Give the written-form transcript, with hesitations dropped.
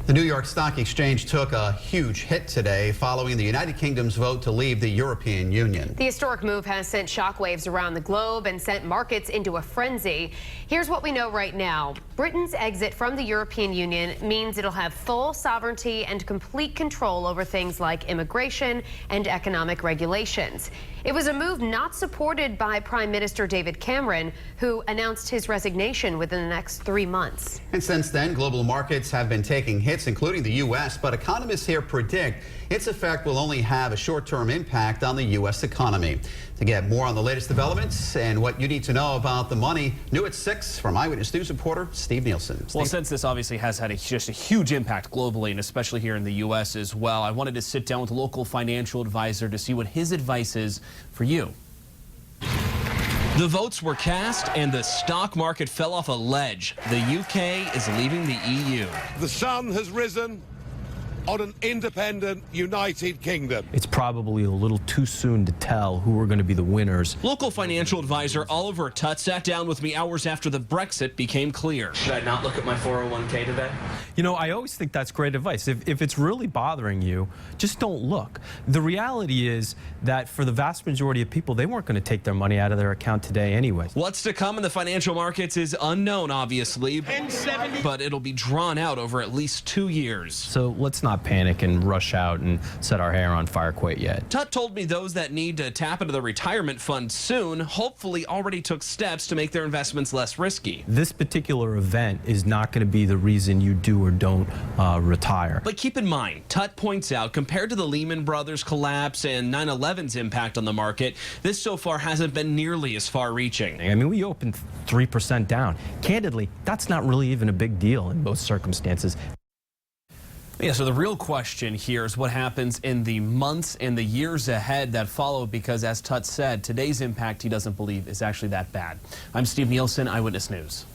The New York Stock Exchange took a huge hit today following the United Kingdom's vote to leave the European Union. The historic move has sent shockwaves around the globe and sent markets into a frenzy. Here's what we know right now. Britain's exit from the European Union means it'll have full sovereignty and complete control over things like immigration and economic regulations. It was a move not supported by Prime Minister David Cameron, who announced his resignation within the next 3 months. And since then, global markets have been taking hits, including the U.S., but economists here predict its effect will only have a short-term impact on the U.S. economy. To get more on the latest developments and what you need to know about the money, new at 6 from Eyewitness News reporter Steve Nielsen. Well, since this obviously has had just a huge impact globally and especially here in the U.S. as well, I wanted to sit down with a local financial advisor to see what his advice is for you. The votes were cast and the stock market fell off a ledge. The UK is leaving the EU. The sun has risen on an independent United Kingdom. It's probably a little too soon to tell who are going to be the winners. Local financial advisor Oliver Tutt sat down with me hours after the Brexit became clear. Should I not look at my 401k today? You know, I always think that's great advice. If it's really bothering you, just don't look. The reality is that for the vast majority of people, they weren't going to take their money out of their account today anyway. What's to come in the financial markets is unknown, obviously, but it'll be drawn out over at least 2 years. So let's not panic and rush out and set our hair on fire quite yet. Tutt told me those that need to tap into the retirement fund soon hopefully already took steps to make their investments less risky. This particular event is not going to be the reason you do or don't retire. But keep in mind, Tutt points out, compared to the Lehman Brothers collapse and 9/11's impact on the market, this so far hasn't been nearly as far-reaching. I mean, we opened 3% down. Candidly, that's not really even a big deal in most circumstances. Yeah, so the real question here is what happens in the months and the years ahead that follow, because as Tutt said, today's impact he doesn't believe is actually that bad. I'm Steve Nielsen, Eyewitness News.